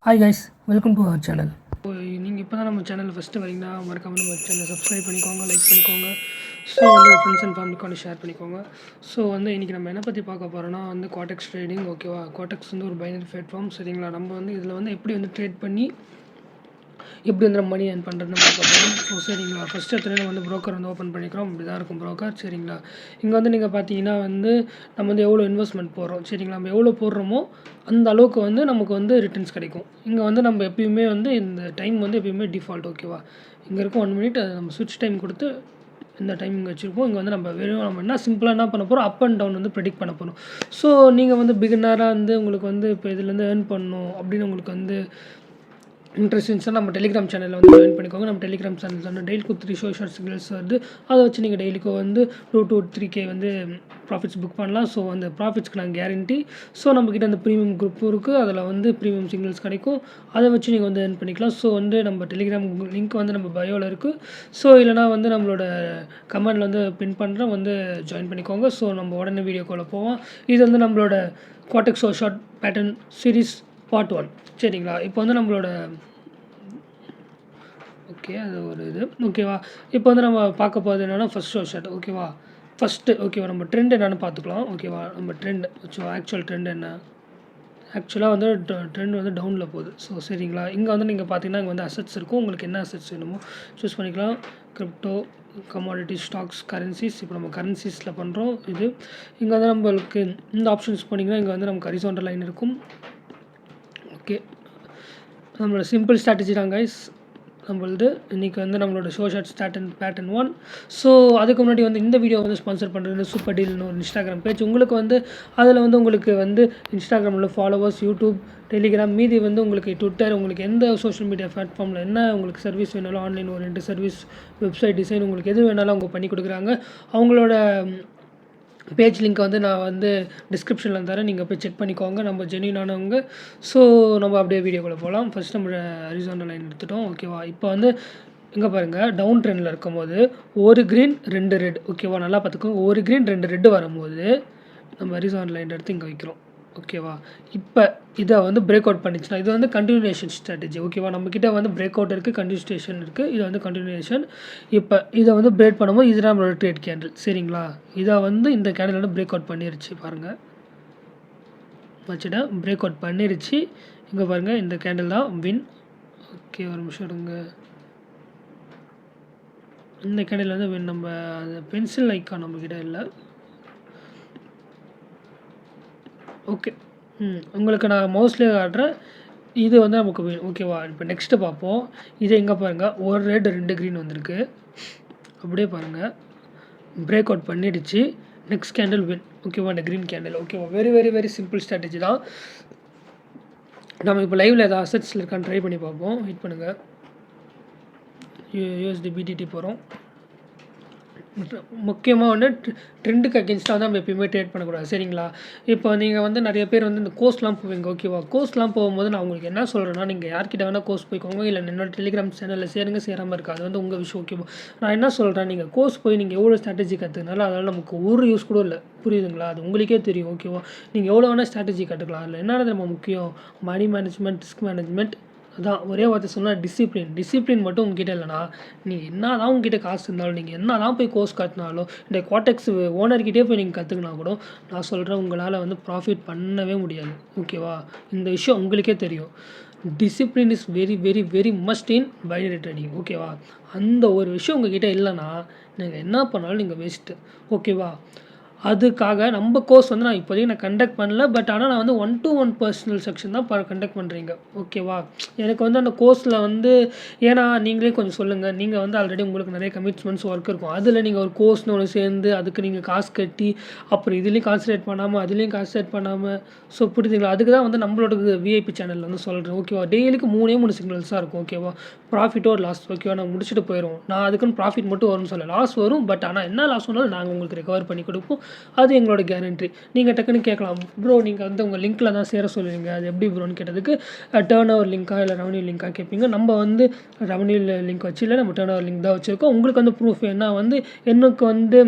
Hi guys, welcome to our channel. நீங்கள் இப்போ தான் நம்ம சேனல் ஃபஸ்ட்டு வரீங்கன்னா மறக்காமல் நம்ம சேனல் சப்ஸ்கிரைப் பண்ணிக்கோங்க, லைக் பண்ணிக்கோங்க. ஸோ வந்து ஃப்ரெண்ட்ஸ் அண்ட் ஃபேமிலிக்கு ஷேர் பண்ணிக்கோங்க. ஸோ வந்து இன்றைக்கி நம்ம என்ன பற்றி பார்க்க போகிறோன்னா வந்து கோடெக்ஸ் ட்ரேடிங். ஓகேவா, கோடெக்ஸ் வந்து ஒரு பைனரி பிளாட்ஃபார்ம். சரிங்களா, நம்ம வந்து இதில் வந்து எப்படி வந்து ட்ரேட் பண்ணி எப்படி வந்து நம்ம மணி ஏர்ன் பண்ணுறதுன்னு பார்க்க போகிறோம். ஸோ சரிங்களா, ஃபஸ்ட்டு எடுத்துகிட்டு வந்து ப்ரோக்கர் வந்து ஓப்பன் பண்ணிக்கிறோம். இப்படி தான் இருக்கும் ப்ரோக்கர். சரிங்களா, இங்கே வந்து நீங்கள் பார்த்தீங்கன்னா வந்து நம்ம வந்து எவ்வளோ இன்வெஸ்ட்மெண்ட் போடுறோம். சரிங்களா, நம்ம எவ்வளோ போடுறோமோ அந்த அளவுக்கு வந்து நமக்கு வந்து ரிட்டர்ன்ஸ் கிடைக்கும். இங்கே வந்து நம்ம எப்பயுமே வந்து இந்த டைம் வந்து எப்பயுமே டிஃபால்ட். ஓகேவா, இங்கே இருக்கும் 1 மினிட் அதை நம்ம ஸ்விட்ச் டைம் கொடுத்து இந்த டைம் இங்கே வச்சுருப்போம். இங்கே வந்து நம்ம வெறும் நம்ம என்ன சிம்பிளாக என்ன பண்ண போகிறோம், அப் அண்ட் டவுன் வந்து ப்ரெடிக்ட் பண்ண போகிறோம். ஸோ நீங்கள் வந்து பிகினராக வந்து உங்களுக்கு வந்து இப்போ இதுலேருந்து ஏர்ன் பண்ணணும் அப்படின்னு உங்களுக்கு வந்து இன்ட்ரெஸ்ட் இருந்துச்சுன்னா நம்ம டெலிகிராம் சேனலில் வந்து ஜாயின் பண்ணிக்கோங்க. நம்ம டெலிகிராம் சேனல் வந்து டெய்லிக்கு 3 ஷார்ட்ஸ் கில்ஸ் வருது. அதை வச்சு நீங்கள் டெய்லிக்கு வந்து 2 to 3K வந்து ப்ராஃபிட்ஸ் புக் பண்ணலாம். ஸோ அந்த ப்ராஃபிட்ஸ்க்கு நான் கேரண்டி. ஸோ நம்மக்கிட்ட அந்த ப்ரீமியம் குரூப்பும் இருக்குது, அதில் வந்து ப்ரீமியம் சிங்கிள்ஸ் கிடைக்கும். அதை வச்சு நீங்கள் வந்து ஏர்ன் பண்ணிக்கலாம். ஸோ வந்து நம்ம டெலிகிராம் லிங்க் வந்து நம்ம பயோவில் இருக்குது. ஸோ இல்லைனா வந்து நம்மளோட கமெண்டில் வந்து பின் பண்ணுறோம், வந்து ஜாயின் பண்ணிக்கோங்க. ஸோ நம்ம உடனே வீடியோக்குள்ளே போவோம். இது வந்து நம்மளோட codex short pattern series part 1. சரிங்களா, இப்போ வந்து நம்மளோட ஓகே அது ஒரு இது. ஓகேவா, இப்போ வந்து நம்ம பார்க்க போகிறது என்னென்னா ஃபஸ்ட் ஷார்ட். ஓகேவா, ஓகேவா நம்ம ட்ரெண்ட் என்னென்னு பார்த்துக்கலாம். ஓகேவா, நம்ம ட்ரெண்ட் வச்சுவா ஆக்சுவல் ட்ரெண்ட் என்ன, ஆக்சுவலாக வந்து ட்ரெண்ட் வந்து டவுனில் போகுது. ஸோ சரிங்களா, இங்கே வந்து நீங்கள் பார்த்தீங்கன்னா இங்கே வந்து அசட்ஸ் இருக்கும். உங்களுக்கு என்ன அசட்ஸ் வேணுமோ சூஸ் பண்ணிக்கலாம். Crypto, commodity, stocks, currencies. இப்போ நம்ம கரன்சிஸில் பண்ணுறோம். இது இங்கே வந்து நம்மளுக்கு இந்த ஆப்ஷன்ஸ் பண்ணிங்கன்னா இங்கே வந்து நமக்கு ஹரிசாண்டல் லைன் இருக்கும். ஓகே, நம்மளோட சிம்பிள் ஸ்ட்ராட்டஜி தான் கைஸ் நம்மளது. இன்றைக்கி வந்து நம்மளோட ஷார்ட் பேட்டர்ன் 1. ஸோ அதுக்கு முன்னாடி வந்து இந்த வீடியோ வந்து ஸ்பான்சர் பண்ணுறது சூப்பர் டீல்னு ஒரு இன்ஸ்டாகிராம் பேஜ். உங்களுக்கு வந்து அதில் வந்து உங்களுக்கு வந்து இன்ஸ்டாகிராமில் ஃபாலோவர்ஸ், யூடியூப், டெலிகிராம், மீதி வந்து உங்களுக்கு ட்விட்டர், உங்களுக்கு எந்த சோஷியல் மீடியா பிளாட்ஃபார்மில் என்ன உங்களுக்கு சர்வீஸ் வேணாலும் online orient service, website design, உங்களுக்கு எது வேணாலும் அவங்க பண்ணி கொடுக்குறாங்க. அவங்களோட பேஜ் லிங்க் வந்து நான் வந்து டிஸ்கிரிப்ஷனில் தரேன், நீங்கள் போய் செக் பண்ணிக்கோங்க. நம்ம ஜென்யூனானவங்க. ஸோ நம்ம அப்படியே வீடியோக்குள்ளே போகலாம். ஃபஸ்ட் நம்ம ஹரிசாண்டல் லைன் எடுத்துட்டோம். ஓகேவா, இப்போ வந்து இங்கே பாருங்கள், டவுன் ட்ரெண்டில் இருக்கும்போது ஒரு க்ரீன் 2 ரெட். ஓகேவா, நல்லா பார்த்துக்கோங்க. ஒரு க்ரீன் 2 ரெட்டு வரும்போது நம்ம ஹரிசாண்டல் லைன் எடுத்து இங்கே வைக்கிறோம். ஓகேவா, இப்போ இதை வந்து பிரேக் அவுட் பண்ணிச்சுன்னா இது வந்து கண்டினியூஷன் ஸ்ட்ராட்டஜி. ஓகேவா, நம்மக்கிட்ட வந்து பிரேக் அவுட் இருக்குது, கண்டினியூஷன் இருக்குது, இது வந்து கண்டினியூஷன். இப்போ இதை வந்து பிரேக் பண்ணும்போது இது நம்மளோட ட்ரேட் கேண்டில். சரிங்களா, இதை வந்து இந்த கேண்டில் வந்து பிரேக் அவுட் பண்ணிருச்சு. பாருங்கள், வச்சுட்டேன், பிரேக் அவுட் பண்ணிருச்சு. இங்கே பாருங்கள், இந்த கேண்டில் தான் வின். ஓகே, ஒரு நிமிஷம் எடுங்க. இந்த கேண்டில் வந்து வின். நம்ம அந்த பென்சில் ஐக்கான் நம்மக்கிட்ட இல்லை. ஓகே, உங்களுக்கு நான் மோஸ்ட்லியே காட்டுறேன். இது வந்து நமக்கு வேணும். ஓகேவா, இப்போ நெக்ஸ்ட்டு பார்ப்போம். இது எங்கே பாருங்கள், ஒரு ரெட் 2 க்ரீன் வந்திருக்கு. அப்படியே பாருங்கள், பிரேக் அவுட் பண்ணிடுச்சு. Next candle win. ஓகேவா, இந்த க்ரீன் கேண்டில். ஓகேவா, very very very simple strategy தான். நம்ம இப்போ லைவில் ஏதாவது அசட்ஸில் இருக்கான்னு ட்ரை பண்ணி பார்ப்போம். வெயிட் பண்ணுங்கள். யூஎஸ்டி பிடிடி போகிறோம். முக்கியமாக வந்து ட்ரெண்டுக்கு அகேன்ஸ்டாக வந்து நம்ம எப்பயுமே ட்ரேட் பண்ணக்கூடாது. சரிங்களா, இப்போ நீங்கள் வந்து நிறைய பேர் வந்து இந்த கோர்ஸ்லாம் போவீங்க. ஓகேவா, கோர்ஸ்லாம் போகும்போது நான் உங்களுக்கு என்ன சொல்கிறேன்னா, நீங்கள் யார்கிட்ட வேணால் கோர்ஸ் போய்க்கோங்க, இல்லை என்னோட டெலிகிராம் சேனலில் சேருங்க, சேராமல் இருக்காது வந்து உங்கள் விஷயம். ஓகேவா, நான் என்ன சொல்கிறேன், நீங்கள் கோர்ஸ் போய் நீங்கள் எவ்வளோ ஸ்ட்ராட்டஜி கற்றுக்கினாலும் அதனால் நமக்கு ஒரு யூஸ் கூட இல்லை. புரியுதுங்களா, அது உங்களுக்கே தெரியும். ஓகேவா, நீங்கள் எவ்வளோ வேணால் ஸ்ட்ராட்டஜி கற்றுக்கலாம். அதில் என்னது நம்ம முக்கியம், மணி மேனேஜ்மெண்ட், ரிஸ்க் மேனேஜ்மெண்ட். அதான் ஒரே வார்த்தை சொன்னால் டிசிப்ளின் மட்டும் உங்ககிட்ட இல்லைனா நீங்கள் என்ன தான் உங்ககிட்ட காசு இருந்தாலும், நீங்கள் என்ன தான் போய் கோர்ஸ் கட்டினாலும், இந்த கோடெக்ஸ் ஓனர்கிட்டே போய் நீங்கள் கற்றுக்கினா கூட நான் சொல்கிறேன் உங்களால் வந்து ப்ராஃபிட் பண்ணவே முடியாது. ஓகேவா, இந்த விஷயம் உங்களுக்கே தெரியும். Discipline is very very very must in binary trading. ஓகேவா, அந்த ஒரு விஷயம் உங்ககிட்ட இல்லைனா நீங்கள் என்ன பண்ணாலும் நீங்கள் வேஸ்ட்டு. ஓகேவா, அதுக்காக நம்ம கோர்ஸ் வந்து நான் இப்போதைக்கு கண்டக்ட் பண்ணல. பட் ஆனால் நான் வந்து 1-to-1 பர்சனல் செக்ஷன் தான் கண்டக்ட் பண்ணுறீங்க. ஓகேவா, எனக்கு வந்து அந்த கோர்ஸில் வந்து ஏன்னா நீங்களே கொஞ்சம் சொல்லுங்கள், நீங்கள் வந்து ஆல்ரெடி உங்களுக்கு நிறைய கமிட்மெண்ட்ஸ் ஒர்க் இருக்கும். அதில் நீங்கள் ஒரு கோர்ஸ்னு ஒன்று சேர்ந்து அதுக்கு நீங்கள் காசு கட்டி அப்புறம் இதுலேயும் கான்சன்ட்ரேட் பண்ணாமல் அதுலேயும் கான்சன்ட்ரேட் பண்ணாமல். ஸோ புரியுதுங்களா, அதுக்கு தான் வந்து நம்மளோட விஐபி சேனலில் வந்து சொல்கிறேன். ஓகேவா, டெய்லிக்கு 3 சிக்னல்ஸாக இருக்கும். ஓகேவா, ப்ராஃபிட்டோ லாஸ். ஓகேவா, நான் முடிச்சுட்டு போயிடுவோம். நான் அதுக்குன்னு ப்ராஃபிட் மட்டும் வரும்னு சொல்ல, லாஸ் வரும். பட் ஆனால் என்ன லாஸ் வந்தாலும் நாங்கள் உங்களுக்கு ரெக்கவர் பண்ணி கொடுப்போம். அது எங்களோட கேரண்டி. நீங்கள் டக்குன்னு கேட்கலாம், ப்ரோ நீங்கள் வந்து உங்கள் லிங்க்கில் தான் சேர சொல்லுவீங்க, அது எப்படி ப்ரோன்னு கேட்டதுக்கு டர்ன் ஓவர் லிங்க்கா இல்லை ரெவன்யூ லிங்க்காக கேட்பீங்க. நம்ம வந்து ரெவன்யூ லிங்க் வச்சு இல்லை, நம்ம டர்ன் ஓவர் லிங்க் தான் வச்சுருக்கோம். உங்களுக்கு வந்து ப்ரூஃப் என்ன வந்து எனக்கு வந்து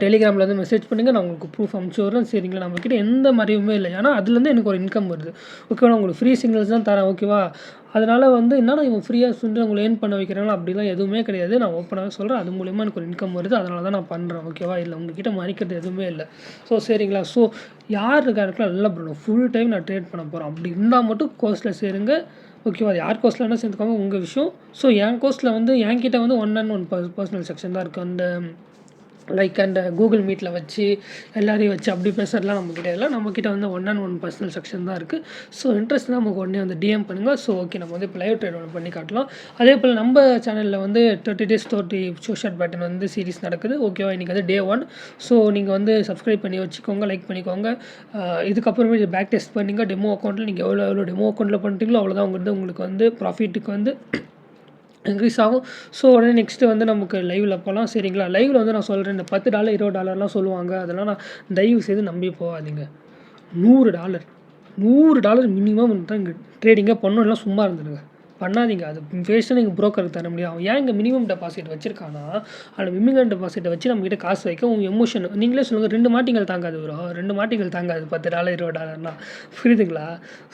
டெலிகிராமில் வந்து மெசேஜ் பண்ணுங்கள், நான் உங்களுக்கு ப்ரூஃப் அனுப்பிச்சி விட்றேன். சரிங்களா? நம்மக்கிட்ட எந்த மாதிரியுமே இல்லை. ஏன்னா அதுலேருந்து எனக்கு ஒரு இன்கம் வருது. ஓகேவா? உங்களுக்கு ஃப்ரீ சிக்னல்ஸ் தான் தரேன். ஓகேவா? அதனால் வந்து என்னன்னா இவன் ஃப்ரீயாக சொல்லிட்டு உங்களை ஏர்ன் பண்ண வைக்கிறாங்களோ அப்படிலாம் எதுவுமே கிடையாது. நான் ஓப்பனாகவே சொல்கிறேன். அது மூலிமா எனக்கு ஒரு இன்கம் வருது. அதனால தான் நான் பண்ணுறேன். ஓகேவா? இல்லை உங்ககிட்ட மறைக்கிறது எதுவுமே இல்லை. ஸோ சரிங்களா? ஸோ யார் இருக்காருக்குலாம் நல்லா ப்ரோ ஃபுல் டைம் நான் ட்ரேட் பண்ண போகிறேன். அப்படி இருந்தால் மட்டும் கோர்ஸில் சேருங்க. ஓகேவா? யார் கோர்ஸில் வேணால் சேர்ந்துக்கோங்க, உங்கள் விஷயம். ஸோ என் கோர்ஸில் வந்து என்கிட்ட வந்து 1-on-1 பர்சனல் செக்ஷன் தான் இருக்குது. அந்த லைக் அந்த கூகுள் மீட்டில் வச்சு எல்லாரையும் வச்சு அப்படி பேசுகிறதுலாம் நம்மக்கிட்ட இல்லை. நம்மக்கிட்ட வந்து 1-on-1 பர்சனல் செக்ஷன் தான் இருக்குது. ஸோ இன்ட்ரெஸ்ட் தான் நமக்கு உடனே வந்து டிஎம் பண்ணுங்கள். ஸோ ஓகே, நம்ம வந்து இப்போ லைவ் ட்ரேட் ஒன்று பண்ணி காட்டலாம். அதே போல் நம்ம சேனலில் வந்து 30 days 30 ஷோஷாட் பேட்டன் வந்து சீரிஸ் நடக்குது. ஓகேவா? இன்றைக்கி வந்து Day 1. ஸோ நீங்கள் வந்து சப்ஸ்கிரைப் பண்ணி வச்சுக்கோங்க, லைக் பண்ணிக்கோங்க. இதுக்கப்புறமே இது பேக் டெஸ்ட் பண்ணிங்க. டெமோ அக்கௌண்ட்டில் நீங்கள் எவ்வளோ டெமோ அக்கௌண்ட்டில் பண்ணிட்டீங்களோ அவ்வளோதான் உங்களுக்கு வந்து ப்ராஃபிட்டுக்கு வந்து இன்க்ரீஸ் ஆகும். ஸோ உடனே நெக்ஸ்ட்டு வந்து நமக்கு லைவில் போகலாம். சரிங்களா? லைவில் வந்து நான் சொல்கிறேன், இந்த $10 $20 சொல்லுவாங்க. அதெல்லாம் நான் தயவு செய்து நம்பி போகாதீங்க. $100 மினிமம் தான் இங்கே ட்ரேடிங்கே பண்ணணும். எல்லாம் சும்மா இருந்துருங்க, பண்ணாதீங்க. அது பேசினா நீங்கள் ப்ரோக்கருக்கு தர முடியும். அவன் ஏன் இங்கே மினிமம் டெபாசிட் வச்சிருக்கானா, அந்த மினிமம் டெபாசிட்டை வச்சு நம்மகிட்ட காசு வைக்க உங்கள் எமோஷன் நீங்களே சொல்லுங்கள். 2 மாட்டிகள் தாங்காது ப்ரோ, 2 மாட்டிகள் தாங்காது $10 $20 புரியுதுங்களா?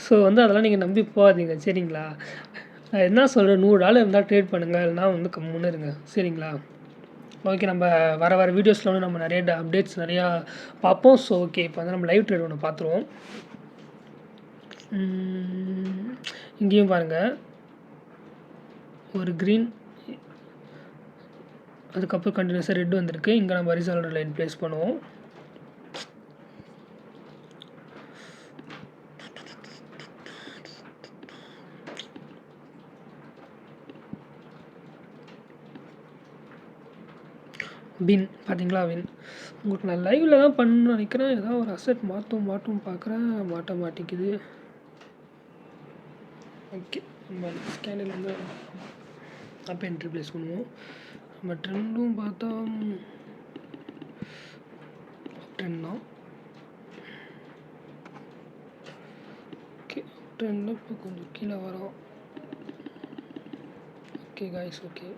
ஸோ வந்து அதெல்லாம் நீங்கள் நம்பி போகாதீங்க. சரிங்களா? நான் என்ன சொல்கிறேன், $100 இருந்தால் ட்ரேட் பண்ணுங்கள், இல்லைனா வந்து கம்முன்னு இருங்க. சரிங்களா? ஓகே, நம்ம வர வீடியோஸில் வந்து நம்ம நிறைய அப்டேட்ஸ் நிறையா பார்ப்போம். ஸோ ஓகே, இப்போ வந்து நம்ம லைவ் ட்ரேட் ஒன்று பார்த்துருவோம். இங்கேயும் பாருங்கள், ஒரு க்ரீன், அதுக்கப்புறம் கண்டினியூஸாக ரெட் வந்திருக்கு. இங்கே நம்ம ஹரிசாண்டல் லைன் ப்ளேஸ் பண்ணுவோம். வின் பார்த்தீங்களா? வின். உங்களுக்கு நான் லைவில் தான் பண்ணணும்னு நினைக்கிறேன். ஏதாவது ஒரு அசெட் மாட்டும் பார்க்குறேன், மாட்ட மாட்டேங்குது. ஓகே, நம்ம ஸ்கேனில் வந்து அப்போ என்ட்ரி ப்ளேஸ் பண்ணுவோம். நம்ம ட்ரெண்டும் பார்த்தா ட்ரெண்ட் தான். ஓகே, ட்ரெண்ட் இப்போ கொஞ்சம் கீழே வரோம். Okay guys, okay.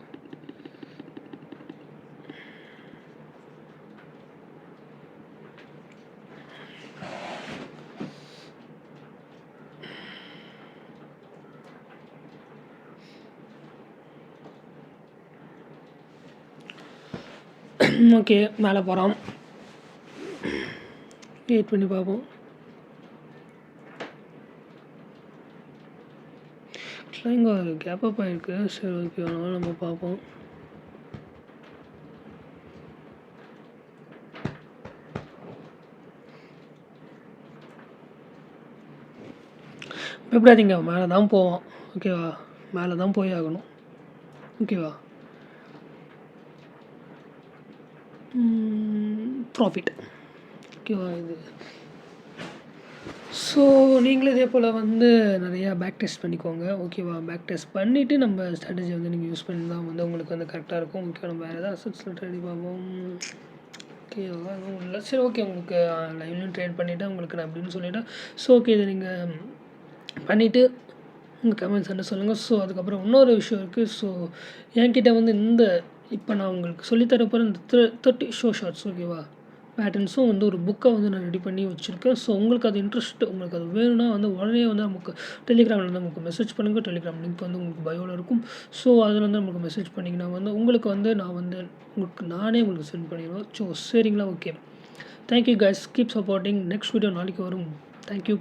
ஓகே, மேலே போகிறோம். வெயிட் பண்ணி பார்ப்போம். இங்கே கேப் அப் ஆகிருக்கு. சரி ஓகே, அதனால் நம்ம பார்ப்போம். பயப்படாதீங்க, மேலே தான் போவோம். ஓகேவா? மேலே தான் போய் ஆகணும். ஓகேவா? ப்ராஃபிட். ஓகேவா? இது ஸோ நீங்களும் இதே போல் வந்து நிறையா பேக் டெஸ்ட் பண்ணிக்கோங்க. ஓகேவா? பேக் டெஸ்ட் பண்ணிவிட்டு நம்ம ஸ்ட்ராட்டஜி வந்து நீங்கள் யூஸ் பண்ணி தான் வந்து உங்களுக்கு வந்து கரெக்டாக இருக்கும். ஓகே, நம்ம வேறு ஏதாவது அசட்ஸில் ட்ரேட் பார்ப்போம். ஓகேவா? இல்லை, சரி ஓகே. உங்களுக்கு லைவ்லையும் ட்ரேட் பண்ணிவிட்டு உங்களுக்கு நான் அப்படின்னு சொல்லிவிட்டேன். ஸோ ஓகே, இதை நீங்கள் பண்ணிவிட்டு உங்கள் கமெண்ட்ஸ் என்ன சொல்லுங்கள். ஸோ அதுக்கப்புறம் இன்னொரு விஷயம் இருக்குது. ஸோ என்கிட்ட வந்து இந்த இப்போ நான் உங்களுக்கு சொல்லித்தரப்போகிற இந்த 30 ஷார்ட்ஸ் ஓகேவா பேட்டர்ன்ஸும் வந்து ஒரு புக்கை வந்து நான் ரெடி பண்ணி வச்சுருக்கேன். ஸோ உங்களுக்கு அது இன்ட்ரெஸ்ட், உங்களுக்கு அது வேணும்னா வந்து உடனே வந்து நமக்கு டெலிகிராமில் வந்து நமக்கு மெசேஜ் பண்ணுங்கள். டெலிகிராம் லிங்க் வந்து உங்களுக்கு பயோவில் இருக்கும். ஸோ அதில் வந்து நமக்கு மெசேஜ் பண்ணிங்கன்னா வந்து உங்களுக்கு வந்து நான் வந்து நானே உங்களுக்கு சென்ட் பண்ணிடுவேன். ஸோ சரிங்களா? Okay, thank you guys, keep supporting. Next video நாளைக்கு வரும். தேங்க்யூ.